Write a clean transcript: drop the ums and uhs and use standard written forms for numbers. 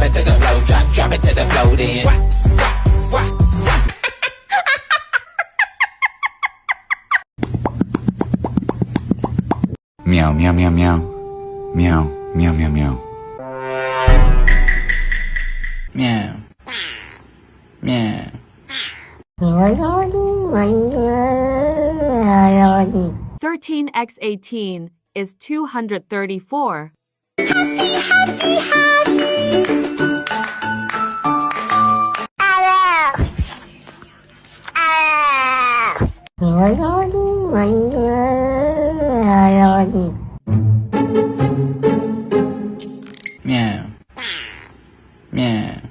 it to the flow, drop it to the flow, then. Meow, meow, meow, meow. Meow, meow, meow, meow. Meow. Meow. 13x18 is 234. Meow. Meow.